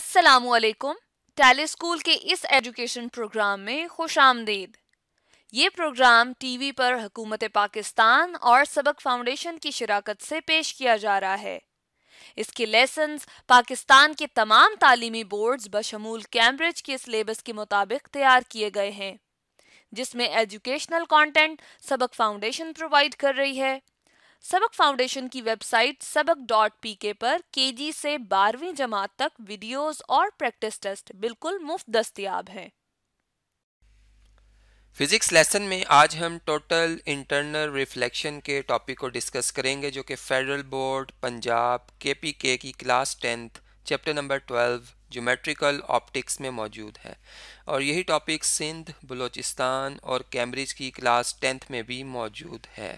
अस्सलामुअलैकुम। Tally school के इस एजुकेशन प्रोग्राम में खुशामदीद। ये प्रोग्राम टीवी पर हुकूमत पाकिस्तान और सबक फाउंडेशन की शिराकत से पेश किया जा रहा है। इसके लेसन्स पाकिस्तान के तमाम तालीमी बोर्ड्स बशमूल कैम्ब्रिज के सिलेबस के मुताबिक तैयार किए गए हैं, जिसमें एजुकेशनल कंटेंट सबक फाउंडेशन प्रोवाइड कर रही है। सबक फाउंडेशन की वेबसाइट sabak.pk पर केजी से 12वीं जमात तक वीडियोस और प्रैक्टिस टेस्ट बिल्कुल मुफ्त दस्तयाब हैं। फिजिक्स लेसन में आज हम टोटल इंटरनल रिफ्लेक्शन के टॉपिक को डिस्कस करेंगे, जो कि फेडरल बोर्ड पंजाब KPK की class 10th chapter number 12 geometrical optics में मौजूद है, और यही टॉपिक सिंध, बलूचिस्तान और कैम्ब्रिज की क्लास 10th में भी मौजूद है।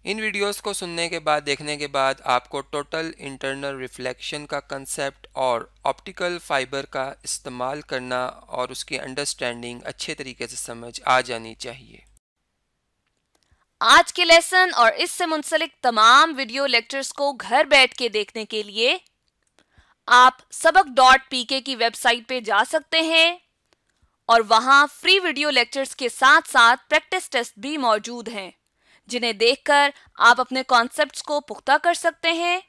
इन वीडियोस को सुनने के बाद, देखने के बाद आपको टोटल इंटरनल रिफ्लेक्शन का कंसेप्ट और ऑप्टिकल फाइबर का इस्तेमाल करना और उसकी अंडरस्टैंडिंग अच्छे तरीके से समझ आ जानी चाहिए। आज के लेसन और इससे मुंसलिक तमाम वीडियो लेक्चर्स को घर बैठ के देखने के लिए आप sabak.pk की वेबसाइट पे जा सकते हैं और वहां फ्री वीडियो लेक्चर्स के साथ साथ प्रैक्टिस टेस्ट भी मौजूद हैं, जिन्हें देखकर आप अपने कॉन्सेप्ट्स को पुख्ता कर सकते हैं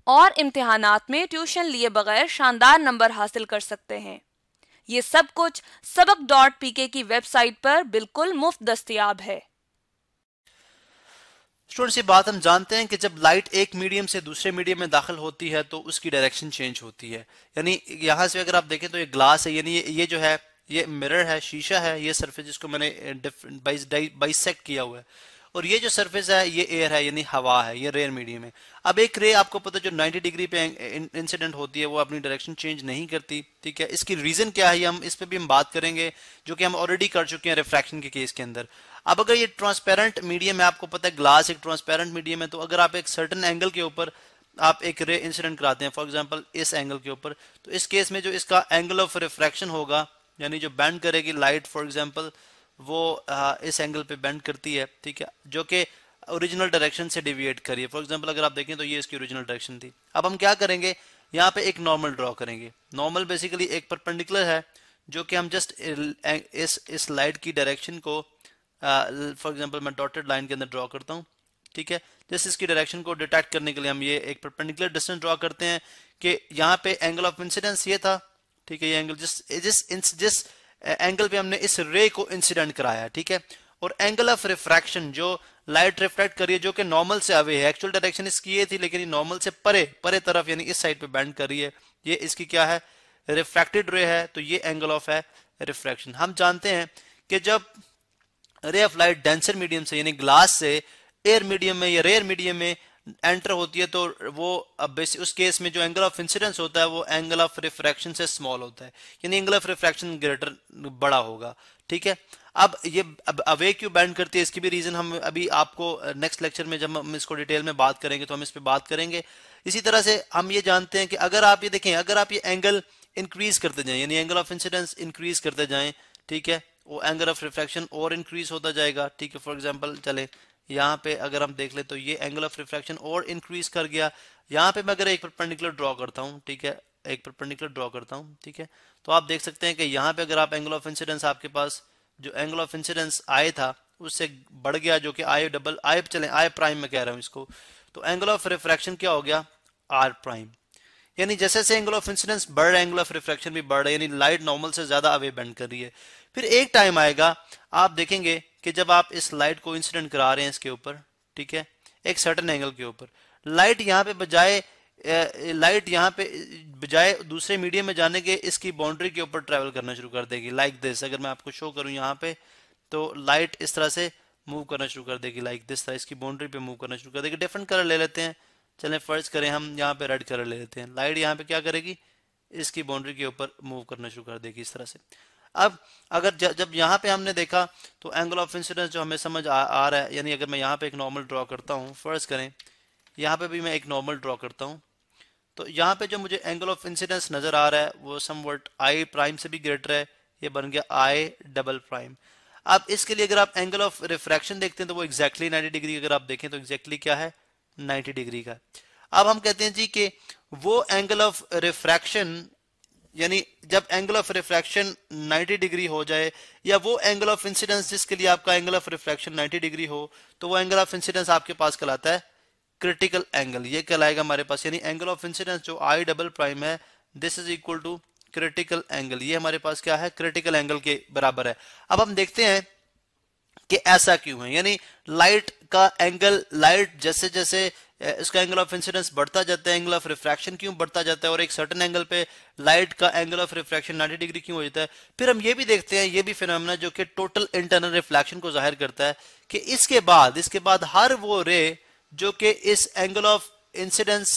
और इम्तिहानात में ट्यूशन लिए बगैर शानदार नंबर हासिल कर सकते हैं। ये सब कुछ sabak.pk की वेबसाइट पर बिल्कुल मुफ्त दस्तयाब है। स्टूडेंट्स, ये बात हम जानते हैं कि जब लाइट एक मीडियम से दूसरे मीडियम में दाखिल होती है तो उसकी डायरेक्शन चेंज होती है। यानी यहाँ से अगर आप देखें तो ये ग्लास है, यानी ये जो है ये मिरर है, शीशा है, ये सरफेस जिसको मैंने बाइसेक्ट किया हुआ है, और ये जो सरफेस है ये एयर है, यानी हवा है, ये रेयर मीडियम है। अब एक रे आपको पता है जो 90 डिग्री पे इंसिडेंट होती है वो अपनी डायरेक्शन चेंज नहीं करती, ठीक है। इसकी रीजन क्या है, हम इस पे भी हम बात करेंगे, जो कि हम ऑलरेडी कर चुके हैं रिफ्रैक्शन के केस के अंदर। अब अगर ये ट्रांसपेरेंट मीडियम है, आपको पता है ग्लास एक ट्रांसपेरेंट मीडियम है, तो अगर आप एक सर्टेन एंगल के ऊपर आप एक रे इंसिडेंट कराते हैं, फॉर एग्जांपल इस एंगल के ऊपर, तो इस केस में जो इसका एंगल ऑफ रिफ्रैक्शन होगा, यानी जो बेंड करेगी लाइट, फॉर एग्जांपल वो इस एंगल पे बेंड करती है, ठीक है, जो कि ओरिजिनल डायरेक्शन से डिविएट करिए। फॉर एग्जांपल अगर आप देखें तो ये इसकी ओरिजिनल डायरेक्शन थी। अब हम क्या करेंगे, यहाँ पे एक नॉर्मल ड्रॉ करेंगे। नॉर्मल बेसिकली एक परपेंडिकुलर है, जो कि हम जस्ट इस लाइट की डायरेक्शन को फॉर एग्जांपल मैं डॉटेड लाइन के अंदर ड्रॉ करता हूँ, ठीक है। जस्ट इसकी डायरेक्शन को डिटेक्ट करने के लिए हम ये एक परपेंडिकुलर डिस्टेंस ड्रॉ करते हैं कि यहाँ पे एंगल ऑफ इंसिडेंस ये था, ठीक है, ये एंगल जिस एंगल पे हमने इस रे को इंसिडेंट कराया, ठीक है, और एंगल ऑफ रिफ्रैक्शन जो लाइट रिफ्लेक्ट करी है, जो कि नॉर्मल से अवे है, एक्चुअल डायरेक्शन इसकी ये थी लेकिन ये नॉर्मल से परे तरफ यानी इस साइड पे बेंड कर रही है, ये इसकी क्या है, रिफ्रैक्टेड रे है, तो ये एंगल ऑफ है रिफ्रैक्शन। हम जानते हैं कि जब ray of light denser medium से यानी ग्लास से एयर मीडियम में या रेयर मीडियम में एंटर होती है, तो वो अब उस केस में जो एंगल ऑफ इंसिडेंस होता है वो एंगल ऑफ रिफ्रैक्शन से स्मॉल होता है, यानी एंगल ऑफ रिफ्रैक्शन ग्रेटर बड़ा होगा, ठीक है। अब ये अवे क्यों बेंड करती है, इसकी भी रीजन हम अभी आपको नेक्स्ट लेक्चर में जब हम इसको डिटेल में बात करेंगे तो हम इस पे बात करेंगे। इसी तरह से हम ये जानते हैं कि अगर आप ये देखें, अगर आप ये एंगल इंक्रीज करते जाएं, यानी एंगल ऑफ इंसिडेंस इंक्रीज करते जाएं, ठीक है, वो एंगल ऑफ रिफ्रैक्शन और इंक्रीज होता जाएगा, ठीक है। फॉर एग्जांपल चले यहाँ पे अगर हम देख ले तो ये एंगल ऑफ रिफ्रैक्शन और इंक्रीज कर गया। यहाँ पे मैं अगर एक परपेंडिकुलर ड्रॉ करता हूँ, ठीक है, एक परपेंडिकुलर ड्रॉ करता हूँ, ठीक है, तो आप देख सकते हैं कि यहाँ पे अगर आप एंगल ऑफ इंसिडेंस, आपके पास जो एंगल ऑफ इंसिडेंस आई था उससे बढ़ गया, जो कि आई प्राइम में कह रहा हूँ इसको, तो एंगल ऑफ रिफ्रैक्शन क्या हो गया, आर प्राइम। यानी जैसे जैसे एंगल ऑफ इंसिडेंस बढ़ रहा है एंगल ऑफ रिफ्रैक्शन भी बढ़ रहा है, यानी लाइट नॉर्मल से ज्यादा अवे बेंड कर रही है। फिर एक टाइम आएगा आप देखेंगे कि जब आप इस लाइट को इंसिडेंट करा रहे हैं इसके ऊपर, ठीक है, एक सर्टेन एंगल के ऊपर, लाइट यहाँ पे बजाय दूसरे मीडियम में जाने के इसकी बाउंड्री के ऊपर ट्रेवल करना शुरू कर देगी, लाइक दिस। अगर मैं आपको शो करूं यहाँ पे, तो लाइट इस तरह से मूव करना शुरू कर देगी, लाइक दिस तरह इसकी बाउंड्री पे मूव करना शुरू कर देगी। डिफरेंट कलर ले लेते हैं, चलें फर्ज करें हम यहाँ पे रेड कलर ले लेते हैं। लाइट यहाँ पे क्या करेगी, इसकी बाउंड्री के ऊपर मूव करना शुरू कर देगी इस तरह से। अब अगर जब यहाँ पे हमने देखा तो एंगल ऑफ इंसिडेंस जो हमें समझ आ रहा है, यानी अगर मैं यहाँ पे एक नॉर्मल ड्रॉ करता हूँ, फर्ज करें यहाँ पे भी मैं एक नॉर्मल ड्रॉ करता हूँ, तो यहाँ पे जो मुझे एंगल ऑफ इंसिडेंस नजर आ रहा है वो समवट आई प्राइम से भी ग्रेटर है, ये बन गया आई डबल प्राइम। अब इसके लिए अगर आप एंगल ऑफ रिफ्रैक्शन देखते हैं तो वो एग्जैक्टली 90 डिग्री, अगर आप देखें तो एग्जैक्टली क्या है, 90 डिग्री का। अब हम कहते हैं जी कि वो एंगल ऑफ रिफ्रैक्शन यानी जब एंगल ऑफ रिफ्रैक्शन 90 डिग्री हो जाए, या वो एंगल ऑफ इंसिडेंस जिसके लिए आपका एंगल ऑफ रिफ्रैक्शन 90 डिग्री हो, तो वो एंगल ऑफ इंसिडेंस आपके पास कहलाता है क्रिटिकल एंगल। ये कहलाएगा हमारे पास, यानी एंगल ऑफ इंसिडेंस जो आई डबल प्राइम है, this is equal to critical angle. ये हमारे पास क्या है, क्रिटिकल एंगल के बराबर है। अब हम देखते हैं कि ऐसा क्यों है, यानी लाइट का एंगल, लाइट जैसे जैसे इसका एंगल ऑफ इंसिडेंस बढ़ता जाता है, एंगल ऑफ रिफ्रैक्शन क्यों बढ़ता जाता है, और एक सर्टेन एंगल पे लाइट का एंगल ऑफ रिफ्रैक्शन 90 डिग्री क्यों हो जाता है। फिर हम ये भी देखते हैं, ये भी फिनोमेना जो कि टोटल इंटरनल रिफ्लेक्शन को जाहिर करता है, कि इसके बाद हर वो रे जो कि इस एंगल ऑफ इंसिडेंस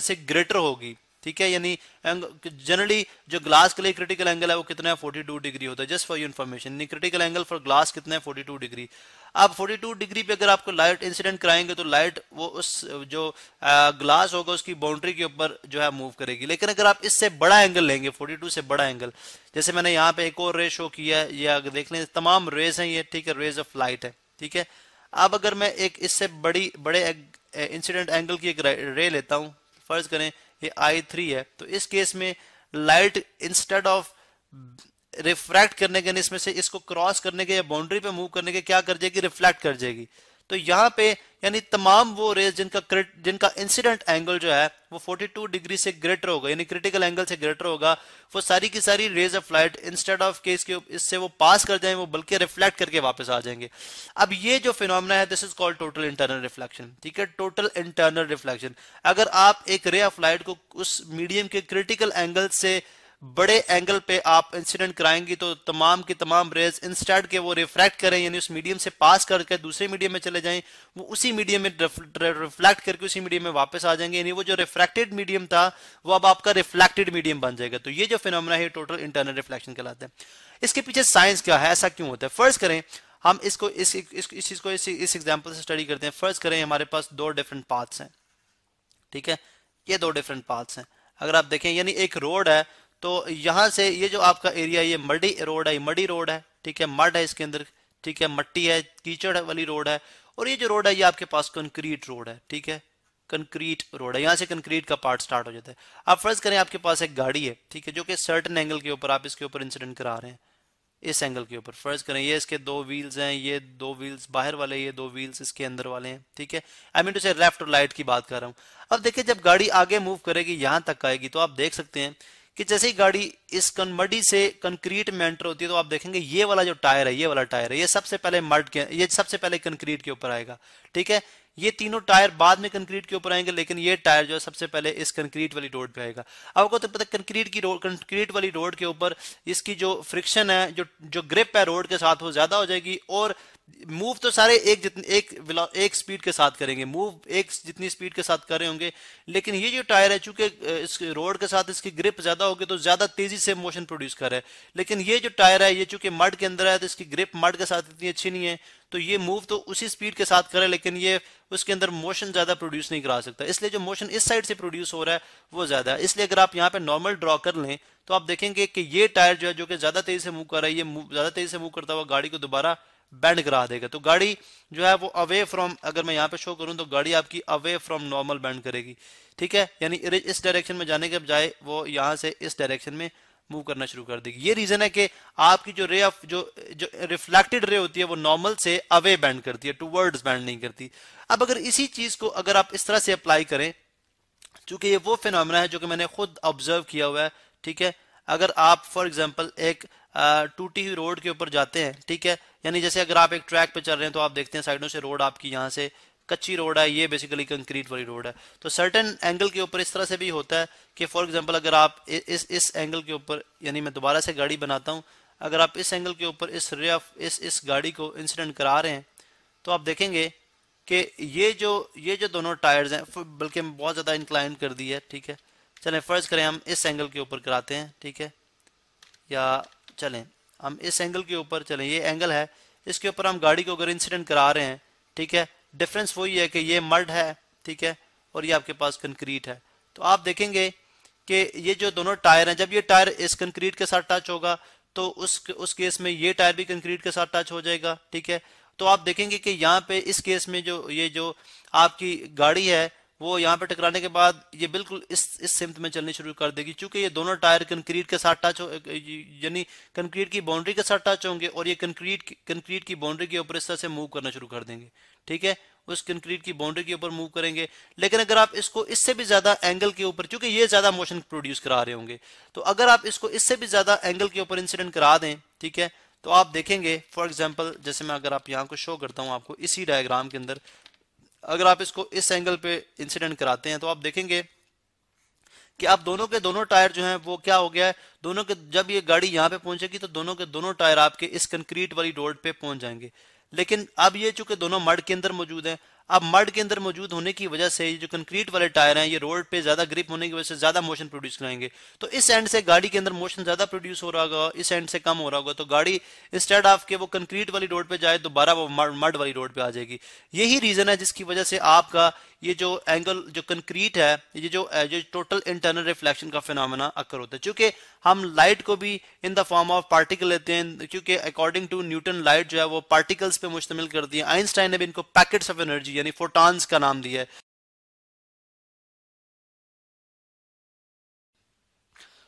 से ग्रेटर होगी, ठीक है, यानी जनरली जो ग्लास के लिए क्रिटिकल एंगल है वो कितना है, 42 डिग्री होता है। Just for your information, critical angle for glass कितना है, 42 डिग्री। अब 42 डिग्री पे अगर आपको लाइट इंसिडेंट कराएंगे तो लाइट वो उस जो ग्लास होगा उसकी बाउंड्री के ऊपर जो है मूव करेगी। लेकिन अगर आप इससे बड़ा एंगल लेंगे, 42 से बड़ा एंगल, जैसे मैंने यहाँ पे एक और रे शो किया है, ये अगर देख लें तमाम रेज हैं ये, ठीक है, रेज ऑफ लाइट है, ठीक है। अब अगर मैं एक इससे बड़े इंसिडेंट एंगल की एक रे लेता हूँ, फर्ज करें ये I3 है, तो इस केस में लाइट इंस्टेड ऑफ रिफ्रैक्ट करने के, इसमें से इसको क्रॉस करने के या बाउंड्री पे मूव करने के, क्या कर जाएगी, रिफ्लेक्ट कर जाएगी। तो यहाँ पे यानी तमाम वो रेज जिनका इंसिडेंट एंगल जो है वो 42 डिग्री से ग्रेटर होगा, यानी क्रिटिकल एंगल से ग्रेटर होगा, वो सारी की सारी rays of light instead of case के इससे वो पास कर जाएंगे, वो बल्कि रिफ्लेक्ट करके वापस आ जाएंगे। अब ये जो फिनोमेना है, this is called total internal reflection, ठीक है, टोटल इंटरनल रिफ्लेक्शन। अगर आप एक रे ऑफ लाइट को उस मीडियम के क्रिटिकल एंगल से बड़े एंगल पे आप इंसिडेंट कराएंगे तो तमाम की तमाम रेज इंस्टेड के वो रिफ्रैक्ट करें, यानी उस मीडियम से पास करके दूसरे मीडियम में चले जाएं, वो उसी मीडियम में रिफ्लेक्ट करके उसी मीडियम में वापस आ जाएंगे, यानी वो जो रिफ्रैक्टेड मीडियम था वो अब आपका रिफ्लेक्टेड मीडियम बन जाएगा। तो ये जो फिनोमेना है टोटल इंटरनल रिफ्लेक्शन कहलाता है। इसके पीछे साइंस क्या है, ऐसा क्यों होता है। फर्ज करें हम इसको इस चीज को इस एग्जाम्पल से स्टडी करते हैं। फर्ज करें हमारे पास दो डिफरेंट पाथ्स हैं, ठीक है, ये दो डिफरेंट पाथ्स हैं। अगर आप देखें, यानी एक रोड है, तो यहां से ये जो आपका एरिया, ये मडी रोड है, मडी रोड है, ठीक है, मड है इसके अंदर, ठीक है, मट्टी है, कीचड़ वाली रोड है, और ये जो रोड है ये आपके पास कंक्रीट रोड है, ठीक है, कंक्रीट रोड है, यहां से कंक्रीट का पार्ट स्टार्ट हो जाता है। आप फर्ज करें आपके पास एक गाड़ी है, ठीक है, जो कि सर्टेन एंगल के ऊपर आप इसके ऊपर इंसिडेंट करा रहे हैं, इस एंगल के ऊपर। फर्ज करें ये इसके दो व्हील्स हैं, ये दो व्हील्स बाहर वाले, ये दो व्हील्स इसके अंदर वाले हैं, ठीक है, आई मीन टू से लेफ्ट और राइट की बात कर रहा हूं। अब देखिए जब गाड़ी आगे मूव करेगी, यहां तक आएगी, तो आप देख सकते हैं कि जैसे ही गाड़ी इस मडी से कंक्रीट में एंटर होती है, तो आप देखेंगे ये वाला जो टायर है, ये वाला टायर है, ये सबसे पहले मड के, ये सबसे पहले कंक्रीट के ऊपर आएगा, ठीक है। ये तीनों टायर बाद में कंक्रीट के ऊपर आएंगे, लेकिन ये टायर जो है सबसे पहले इस कंक्रीट वाली रोड पे आएगा। आपको तो पता कंक्रीट वाली रोड के ऊपर इसकी जो फ्रिक्शन है, जो ग्रिप है रोड के साथ, वो ज्यादा हो जाएगी, और मूव तो सारे एक स्पीड के साथ करेंगे, मूव एक जितनी स्पीड के साथ कर रहे होंगे, लेकिन ये जो टायर है चूंकि इस रोड के साथ इसकी ग्रिप ज्यादा होगी तो ज्यादा तेजी से मोशन प्रोड्यूस कर रहा है। लेकिन ये जो टायर है, ये चूंकि मड के अंदर है तो इसकी ग्रिप मड के साथ इतनी अच्छी नहीं है, तो ये मूव तो उसी स्पीड के साथ करे, लेकिन ये उसके अंदर मोशन ज्यादा प्रोड्यूस नहीं करा सकता, इसलिए जो मोशन इस साइड से प्रोड्यूस हो रहा है वो ज्यादा है। इसलिए अगर आप यहाँ पे नॉर्मल ड्रॉ कर लें तो आप देखेंगे कि ये टायर जो है, जो कि ज्यादा तेजी से मूव कर रहा है, ये ज्यादा तेजी से मूव करता हुआ गाड़ी को दोबारा बैंड करा देगा। तो गाड़ी जो है वो अवे फ्रॉम, अगर मैं यहाँ पे शो करूं तो गाड़ी आपकी अवे फ्रॉम नॉर्मल बैंड करेगी, ठीक है, यानी इस डायरेक्शन में जाने के बजाय वो यहाँ से इस डायरेक्शन में मूव करना शुरू कर देगी। ये रीजन है कि आपकी जो रे ऑफ जो रिफ्लेक्टेड रे होती है वो नॉर्मल से अवे बैंड करती है, टूवर्ड्स बैंड नहीं करती। अब अगर इसी चीज को अगर आप इस तरह से अप्लाई करें, चूंकि ये वो फिनोमेना है जो कि मैंने खुद ऑब्जर्व किया हुआ है, ठीक है, अगर आप फॉर एग्जांपल एक टूटी हुई रोड के ऊपर जाते हैं, ठीक है, यानी जैसे अगर आप एक ट्रैक पे चल रहे हैं तो आप देखते हैं साइडों से रोड आपकी यहाँ से कच्ची रोड है, ये बेसिकली कंक्रीट वाली रोड है, तो सर्टेन एंगल के ऊपर इस तरह से भी होता है कि फॉर एग्जांपल अगर आप इस एंगल के ऊपर, यानी मैं दोबारा से गाड़ी बनाता हूँ, अगर आप इस एंगल के ऊपर इस रे ऑफ इस गाड़ी को इंसिडेंट करा रहे हैं तो आप देखेंगे कि ये जो दोनों टायर्स हैं, बल्कि बहुत ज़्यादा इंक्लाइन कर दी है, ठीक है, चलें फर्ज करें हम इस एंगल के ऊपर कराते हैं, ठीक है, या चलें हम इस एंगल के ऊपर, चलें ये एंगल है, इसके ऊपर हम गाड़ी को अगर इंसिडेंट करा रहे हैं, ठीक है, डिफरेंस वही है कि ये मड है, ठीक है, और ये आपके पास कंक्रीट है। तो आप देखेंगे कि ये जो दोनों टायर हैं, जब ये टायर इस कंक्रीट के साथ टच होगा तो उस केस में ये टायर भी कंक्रीट के साथ टच हो जाएगा, ठीक है। तो आप देखेंगे कि यहाँ पे इस केस में जो आपकी गाड़ी है वो यहाँ पे टकराने के बाद ये बिल्कुल इस सिमत में चलनी शुरू कर देगी, क्योंकि ये दोनों टायर कंक्रीट के साथ टच हो, यानी कंक्रीट की बाउंड्री के साथ टच होंगे और ये कंक्रीट की बाउंड्री के ऊपर इस तरह से मूव करना शुरू कर देंगे। ठीक है, उस कंक्रीट की बाउंड्री के ऊपर मूव करेंगे। लेकिन अगर आप इसको इससे भी ज्यादा एंगल के ऊपर, क्योंकि ये ज्यादा मोशन प्रोड्यूस करा रहे होंगे, तो अगर आप इसको इससे भी ज्यादा एंगल के ऊपर इंसिडेंट करा दें, ठीक है, तो आप देखेंगे फॉर एग्जांपल, जैसे मैं अगर आप यहाँ को शो करता हूँ आपको इसी डायग्राम के अंदर, अगर आप इसको इस एंगल पे इंसिडेंट कराते हैं तो आप देखेंगे कि आप दोनों के दोनों टायर जो हैं वो क्या हो गया है, दोनों के, जब ये गाड़ी यहाँ पे पहुंचेगी तो दोनों के दोनों टायर आपके इस कंक्रीट वाली रोड पे पहुंच जाएंगे। लेकिन अब ये चूंकि दोनों मड के अंदर मौजूद हैं, अब मड के अंदर मौजूद होने की वजह से ये जो कंक्रीट वाले टायर हैं ये रोड पे ज्यादा ग्रिप होने की वजह से ज्यादा मोशन प्रोड्यूस कराएंगे। तो इस एंड से गाड़ी के अंदर मोशन ज्यादा प्रोड्यूस हो रहा होगा, इस एंड से कम हो रहा होगा, तो गाड़ी इंस्टेड ऑफ के वो कंक्रीट वाली रोड पे जाए दोबारा वो मड वाली रोड पे आ जाएगी। यही रीजन है जिसकी वजह से आपका ये जो एंगल जो कंक्रीट है, ये जो टोटल इंटरनल रिफ्लेक्शन का फिनोमेना अकर होता है। चूंकि हम लाइट को भी in the form of particle लेते हैं, क्योंकि अकॉर्डिंग टू न्यूटन लाइट जो है वो पार्टिकल्स पे मुश्तमिल करती है। आइंस्टाइन ने भी इनको पैकेट्स ऑफ एनर्जी यानी फोटॉन्स का नाम दिया है।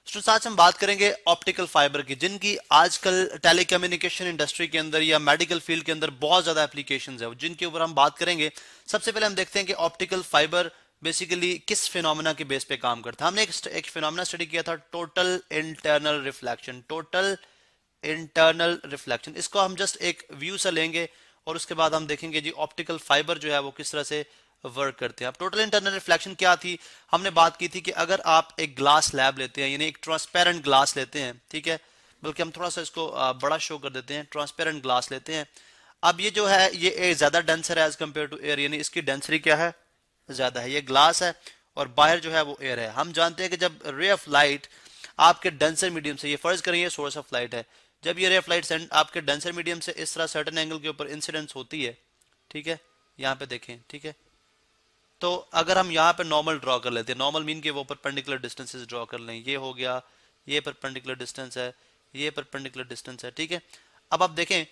स्टूडेंट्स, आज हम बात करेंगे ऑप्टिकल फाइबर की, जिनकी आजकल टेलीकम्युनिकेशन इंडस्ट्री के अंदर या मेडिकल फील्ड के अंदर बहुत ज्यादा एप्लीकेशंस है, जिनके ऊपर हम बात करेंगे। सबसे पहले हम देखते हैं कि ऑप्टिकल फाइबर बेसिकली किस फिनोमेना के बेस पे काम करता है। हमने एक फिनोमेना स्टडी किया था, total internal reflection. Total internal reflection, इसको हम जस्ट एक व्यू से लेंगे और उसके बाद हम देखेंगे जी ऑप्टिकल फाइबर जो है वो किस तरह से वर्क करते हैं। अब टोटल इंटरनल रिफ्लेक्शन क्या थी, हमने बात की थी कि अगर आप एक ग्लास स्लैब लेते हैं, यानी एक ट्रांसपेरेंट ग्लास लेते हैं, ठीक है, बल्कि हम थोड़ा सा इसको बड़ा शो कर देते हैं, ट्रांसपेरेंट ग्लास लेते हैं। अब ये जो है ये ज्यादा डेंसर है एज कम्पेयर टू एयर, यानी इसकी डेंसिटी क्या है, ज्यादा है। ये ग्लास है और बाहर जो है वो एयर है। हम जानते हैं कि जब रे ऑफ लाइट आपके डेंसर मीडियम से, ये फर्ज करें ये सोर्स ऑफ लाइट है, जब ये रे ऑफ लाइट आपके डेंसर मीडियम से इस तरह सर्टेन एंगल के ऊपर इंसिडेंस होती है, ठीक है, यहाँ पे देखें, ठीक है, तो अगर हम यहाँ पे नॉर्मल ड्रॉ कर लेते हैं, नॉर्मल मीन के वो परपेंडिकुलर डिस्टेंसेस ड्रॉ कर लें, ये हो गया, ये परपेंडिकुलर डिस्टेंस है, ये परपेंडिकुलर डिस्टेंस है, ठीक है। अब आप देखें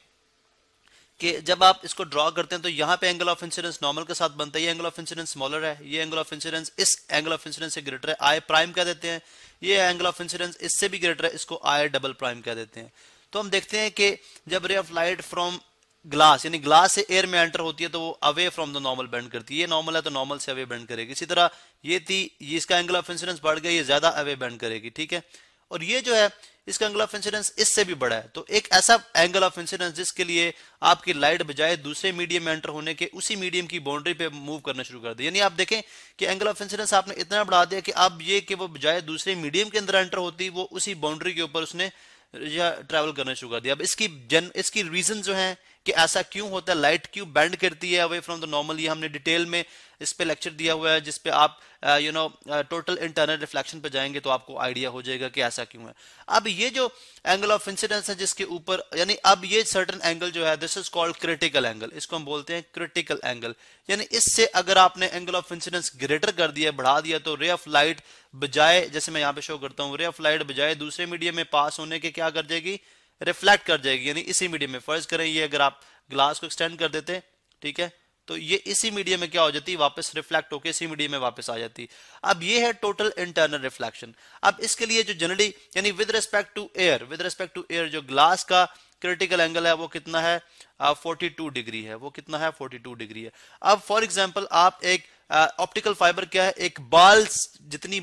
कि जब आप इसको ड्रॉ करते हैं तो यहाँ पे एंगल ऑफ इंसिडेंस नॉर्मल के साथ बनता है, ये एंगल ऑफ इंसिडेंस स्मॉलर है, ये एंगल ऑफ इंसिडेंस इस एंगल ऑफ इंसिडेंस से ग्रेटर है, आई प्राइम कह देते हैं। ये एंगल ऑफ इंसिडेंस इससे भी ग्रेटर है, इसको आई डबल प्राइम कह देते हैं। तो हम देखते हैं कि जब ray of light from glass, यानी ग्लास से एयर में एंटर होती है तो वो away from the normal bend करती है। ये नॉर्मल है तो नॉर्मल से अवे बेंड करेगी। इसी तरह ये थी, ये इसका एंगल ऑफ इंसिडेंस बढ़ गया, ये ज्यादा अवे बेंड करेगी, ठीक है। और ये जो है इसका एंगल ऑफ इंसिडेंस इससे भी बड़ा है। तो एक ऐसा एंगल ऑफ इंसिडेंस जिसके लिए आपकी लाइट बजाय दूसरे मीडियम में एंटर होने के उसी मीडियम की बाउंड्री पे मूव करना शुरू कर दे, यानी आप देखें कि एंगल ऑफ इंसिडेंस आपने इतना बढ़ा दिया कि अब ये कि वो बजाय दूसरे मीडियम के अंदर एंटर होती, वो उसी बाउंड्री के ऊपर उसने या ट्रैवल करना शुरू कर दिया। अब इसकी रीजन जो है कि ऐसा क्यों होता है, लाइट क्यों बेंड करती है अवे फ्रॉम द नॉर्मल, ये हमने डिटेल में इस पे लेक्चर दिया हुआ है, जिसपे आप टोटल इंटरनल रिफ्लेक्शन पे जाएंगे तो आपको आइडिया हो जाएगा कि ऐसा क्यों है। अब ये जो एंगल ऑफ इंसिडेंस है जिसके ऊपर, यानी अब ये सर्टेन एंगल जो है this is called critical angle, इसको हम बोलते हैं क्रिटिकल एंगल। यानी इससे अगर आपने एंगल ऑफ इंसिडेंस ग्रेटर कर दिया, बढ़ा दिया, तो रे ऑफ लाइट बजाय, जैसे मैं यहाँ पे शो करता हूँ, रे ऑफ लाइट बजाय दूसरे मीडियम में पास होने के क्या कर जाएगी, रिफ्लेक्ट कर जाएगी। यानी इसी मीडियम में, फर्ज करें ये अगर आप ग्लास को एक्सटेंड कर देते, ठीक है, तो ये इसी मीडियम में क्या हो जाती, वापस रिफ्लेक्ट होकर इसी मीडियम में वापस आ जाती। अब ये है टोटल इंटरनल रिफ्लेक्शन। अब इसके लिए जो जनरली, यानी विद रिस्पेक्ट टू एयर जो ग्लास का क्रिटिकल एंगल है वो कितना है, 42 डिग्री है। वो कितना है, 42 डिग्री है। अब फॉर एग्जांपल आप एक ऑप्टिकल फाइबर क्या है, एक बाल जितनी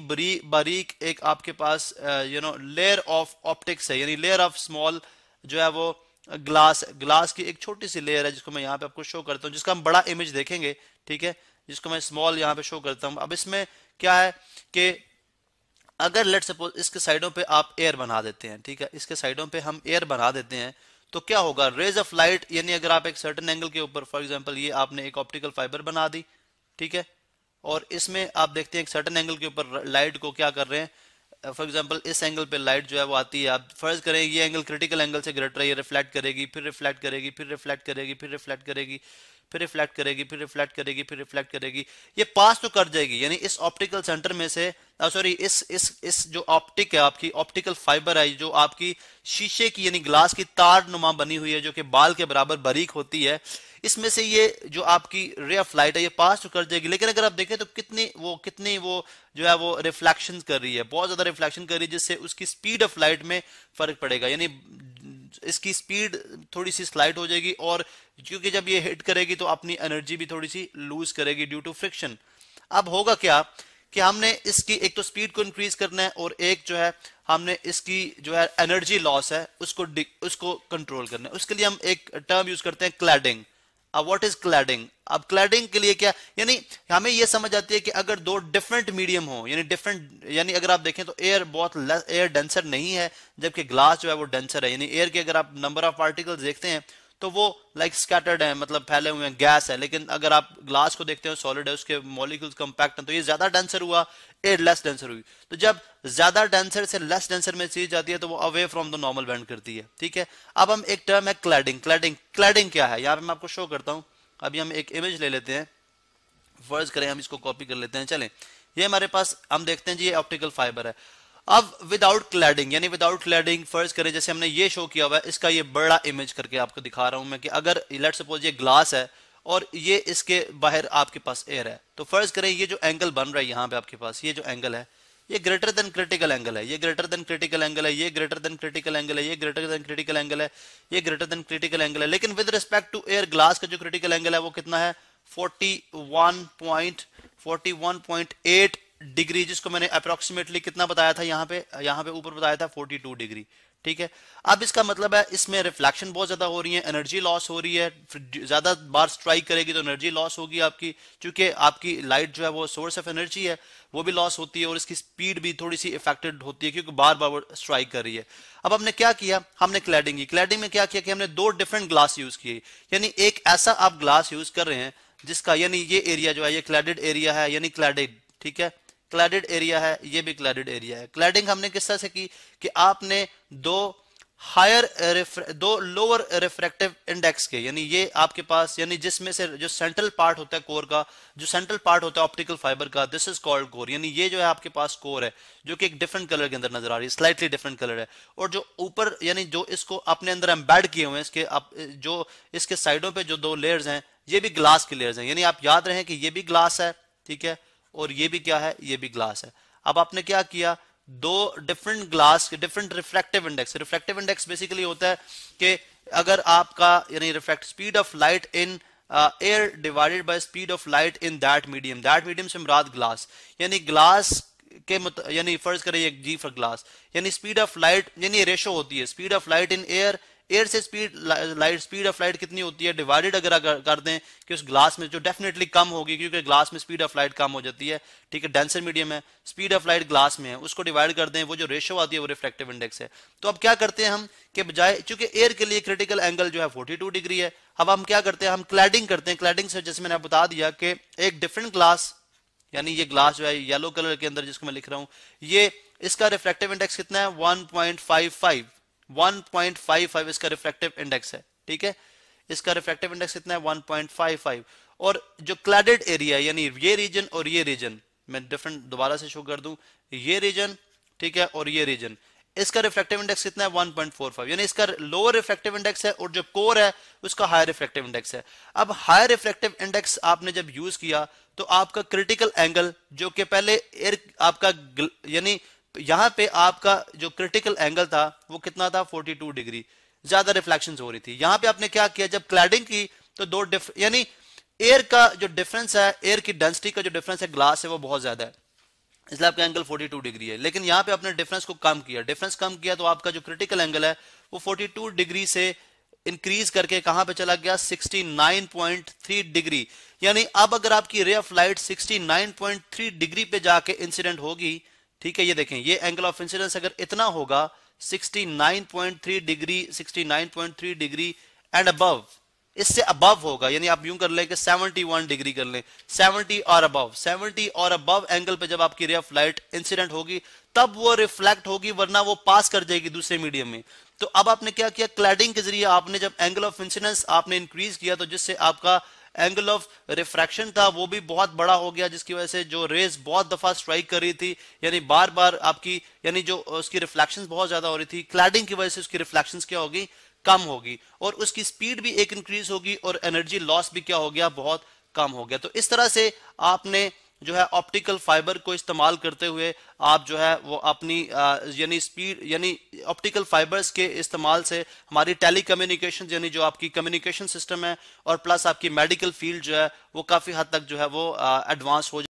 बारीक एक आपके पास लेयर ऑफ ऑप्टिक्स है, यानी लेयर ऑफ स्मॉल जो है वो ग्लास की एक छोटी सी लेयर है, जिसको मैं यहाँ पे आपको शो करता हूँ, जिसका हम बड़ा इमेज देखेंगे, ठीक है, जिसको मैं स्मॉल यहाँ पे शो करता हूँ। अब इसमें क्या है कि अगर लेट सपोज इसके साइडों पे आप एयर बना देते हैं, ठीक है, इसके साइडों पे हम एयर बना देते हैं, तो क्या होगा, रेज ऑफ लाइट, यानी अगर आप एक सर्टेन एंगल के ऊपर, फॉर एग्जांपल ये आपने एक ऑप्टिकल फाइबर बना दी, ठीक है, और इसमें आप देखते हैं एक सर्टेन एंगल के ऊपर लाइट को क्या कर रहे हैं, फॉर एग्जांपल इस एंगल पे लाइट जो है वो आती है, आप फर्ज करें ये एंगल क्रिटिकल एंगल से ग्रेटर है, ये रिफ्लेक्ट करेगी, फिर रिफ्लेक्ट करेगी, फिर रिफ्लेक्ट करेगी, फिर रिफ्लेक्ट करेगी, फिर रिफ्लेक्ट करेगी, फिर रिफ्लेक्ट करेगी, फिर रिफ्लेक्ट करेगी, ये पास तो कर जाएगी। यानी इस ऑप्टिकल सेंटर में से सॉरी इस जो ऑप्टिक है आपकी ऑप्टिकल फाइबर है जो आपकी शीशे की यानी ग्लास की तार नुमा बनी हुई है जो कि बाल के बराबर बारीक होती है, इसमें से ये जो आपकी रे ऑफ लाइट है ये पास तो कर जाएगी, लेकिन अगर आप देखें तो कितनी वो जो है वो रिफ्लेक्शन कर रही है, बहुत ज्यादा रिफ्लेक्शन कर रही है, जिससे उसकी स्पीड ऑफ लाइट में फर्क पड़ेगा। यानी इसकी स्पीड थोड़ी सी स्लाइड हो जाएगी और क्योंकि जब ये हिट करेगी तो अपनी एनर्जी भी थोड़ी सी लूज करेगी ड्यू टू फ्रिक्शन। अब होगा क्या कि हमने इसकी एक तो स्पीड को इंक्रीज करना है और एक जो है हमने इसकी जो है एनर्जी लॉस है उसको कंट्रोल करना है। उसके लिए हम एक टर्म यूज करते हैं क्लैडिंग। अब व्हाट इज क्लैडिंग? अब क्लैडिंग के लिए क्या, यानी हमें यह समझ आती है कि अगर दो डिफरेंट मीडियम हो यानी अगर आप देखें तो एयर बहुत एयर डेंसर नहीं है जबकि ग्लास जो है वो डेंसर है। यानी एयर के अगर आप नंबर ऑफ पार्टिकल्स देखते हैं तो वो लाइक स्कैटर्ड है, मतलब फैले हुए हैं, गैस है। लेकिन अगर आप ग्लास को देखते हो सॉलिड है, उसके मॉलिक्यूल्स कंपैक्ट हैं, तो ये ज्यादा डेंसर हुआ, एयर लेस डेंसर हुई। तो जब ज्यादा डेंसर से लेस डेंसर में चीज जाती है तो वो away from the normal band करती है। ठीक है, अब हम एक टर्म है क्लैडिंग। क्लैडिंग क्या है यहाँ पे मैं आपको शो करता हूँ। अभी हम एक इमेज ले लेते हैं, फर्ज करें हम इसको कॉपी कर लेते हैं। चलें, ये हमारे पास हम देखते हैं जी ये ऑप्टिकल फाइबर है। अब विदाउट क्लैडिंग यानी विदाउट क्लैडिंग फर्ज करें जैसे हमने ये शो किया हुआ है, इसका ये बड़ा इमेज करके आपको दिखा रहा हूं मैं कि अगर लेट सपोज ये ग्लास है और ये इसके बाहर आपके पास एयर है, तो फर्ज करें ये जो एंगल बन रहा है यहाँ पे आपके पास ये जो एंगल है ये ग्रेटर देन क्रिटिकल एंगल है, ये ग्रेटर देन क्रिटिकल एंगल है, ये ग्रेटर देन क्रिटिकल एंगल है, ये ग्रेटर देन क्रिटिकल एंगल है, ये ग्रेटर देन क्रिटिकल एंगल है। लेकिन with respect to air glass का जो क्रिटिकल एंगल है वो कितना है 41.8 डिग्री, जिसको मैंने अप्रोक्सीमेटली कितना बताया था यहाँ पे ऊपर बताया था 42 डिग्री। ठीक है, अब इसका मतलब है इसमें रिफ्लेक्शन बहुत ज्यादा हो रही है, एनर्जी लॉस हो रही है, ज्यादा बार स्ट्राइक करेगी तो एनर्जी लॉस होगी आपकी, क्योंकि आपकी लाइट जो है वो सोर्स ऑफ एनर्जी है वो भी लॉस होती है और इसकी स्पीड भी थोड़ी सी इफेक्टेड होती है क्योंकि बार बार स्ट्राइक कर रही है। अब हमने क्या किया, हमने क्लैडिंग की। क्लैडिंग में क्या किया कि हमने दो डिफरेंट ग्लास यूज किए, यानी एक ऐसा आप ग्लास यूज कर रहे हैं जिसका यानी ये एरिया जो है ये क्लैडेड एरिया है, यानी क्लैडेड, ठीक है, क्लैडेड एरिया है, ये भी क्लैडेड एरिया है। क्लैडिंग हमने किस तरह से की कि आपने दो लोअर रिफ्रैक्टिव इंडेक्स के, यानी ये आपके पास यानी जिसमें से जो सेंट्रल पार्ट होता है कोर का, जो सेंट्रल पार्ट होता है ऑप्टिकल फाइबर का, दिस इज कॉल्ड कोर। यानी ये जो है आपके पास कोर है जो कि एक डिफरेंट कलर के अंदर नजर आ रही है, स्लाइटली डिफरेंट कलर है। और जो ऊपर यानी जो इसको अपने अंदर एम्बेड किए हुए हैं जो इसके साइडों पे जो दो लेयर्स हैं ये भी ग्लास की लेयर्स हैं। यानी आप याद रखें कि ये भी ग्लास है, ठीक है, और ये भी क्या है, ये भी ग्लास है। अब आपने क्या किया, दो डिफरेंट ग्लास के डिफरेंट रिफ्रैक्टिव इंडेक्स बेसिकली होता है कि अगर आपका यानी refract speed of light in air divided by speed of light in that medium से मुराद ग्लास, यानी ग्लास के यानी फर्ज करें एक जी फॉर ग्लास, यानी स्पीड ऑफ लाइट यानी रेशो होती है speed of light in air से स्पीड ऑफ लाइट कितनी होती है डिवाइडेड अगर कर दें कि उस ग्लास में जो डेफिनेटली कम होगी क्योंकि ग्लास में स्पीड ऑफ लाइट कम हो जाती है, ठीक है, डेंसर मीडियम है, स्पीड ऑफ लाइट ग्लास में है, उसको डिवाइड कर दें, वो जो रेशो आती है वो रिफ्रैक्टिव इंडेक्स है। तो अब क्या करते हैं हम कि बजाय चूंकि एयर के लिए क्रिटिकल एंगल जो है 42 डिग्री है, अब हम क्या करते हैं, हम क्लैडिंग करते हैं। क्लैडिंग से जैसे मैंने बता दिया कि एक डिफरेंट ग्लास, यानी ये ग्लास जो है येलो कलर के अंदर जिसको मैं लिख रहा हूं, ये इसका रिफ्रैक्टिव इंडेक्स कितना है 1.55 इसका रिफ्रैक्टिव इंडेक्स है, ठीक है, इसका रिफ्रैक्टिव इंडेक्स कितना है 1.55। और जो क्लैडेड एरिया यानी ये रीजन और ये रीजन, मैं डिफरेंट दोबारा से शो कर दूं, ये रीजन, ठीक है, और ये रीजन, इसका रिफ्रैक्टिव इंडेक्स कितना है 1.45, यानी इसका लोअर रिफ्रैक्टिव इंडेक्स है और जो कोर है उसका हायर रिफ्रैक्टिव इंडेक्स है। अब हायर रिफ्रैक्टिव इंडेक्स आपने जब यूज किया तो आपका क्रिटिकल एंगल जो कि पहले एयर आपका यानी यहां पे आपका जो क्रिटिकल एंगल था वो कितना था 42 डिग्री, ज्यादा रिफ्लेक्शंस हो रही थी। यहां पे आपने क्या किया, जब क्लैडिंग की तो यानी एयर का जो डिफरेंस है, एयर की डेंसिटी का जो डिफरेंस है ग्लास है वो बहुत ज्यादा है, इसलिए आपका एंगल 42 डिग्री है। लेकिन यहां पे आपने डिफरेंस को कम किया, तो आपका जो क्रिटिकल एंगल है वो 42 डिग्री से इंक्रीज करके कहां पे चला गया 69.3 डिग्री। यानी अब अगर आपकी रे ऑफ लाइट 69.3 डिग्री पे जाके इंसिडेंट होगी, ठीक है, ये देखें, ये एंगल ऑफ इंसिडेंस अगर इतना होगा 69.3 डिग्री एंड अबव, इससे अबव होगा, यानी आप यूं कर लें कि 71 डिग्री कर लें, 70 और अबव एंगल पे जब आपकी रे ऑफ लाइट इंसिडेंट होगी तब वो रिफ्लेक्ट होगी, वरना वो पास कर जाएगी दूसरे मीडियम में। तो अब आपने क्या किया, क्लैडिंग के जरिए आपने जब एंगल ऑफ इंसिडेंस आपने इंक्रीज किया तो जिससे आपका एंगल ऑफ रिफ्रैक्शन था वो भी बहुत बड़ा हो गया, जिसकी वजह से जो रेज बहुत दफा स्ट्राइक कर रही थी, यानी बार बार आपकी यानी जो उसकी रिफ्लेक्शंस बहुत ज्यादा हो रही थी, क्लैडिंग की वजह से उसकी रिफ्लेक्शंस क्या होगी, कम होगी, और उसकी स्पीड भी एक इंक्रीज होगी और एनर्जी लॉस भी क्या हो गया, बहुत कम हो गया। तो इस तरह से आपने जो है ऑप्टिकल फाइबर को इस्तेमाल करते हुए आप जो है वो अपनी यानी स्पीड यानी ऑप्टिकल फाइबर्स के इस्तेमाल से हमारी टेली कम्युनिकेशन यानी जो आपकी कम्युनिकेशन सिस्टम है और प्लस आपकी मेडिकल फील्ड जो है वो काफी हद तक जो है वो एडवांस हो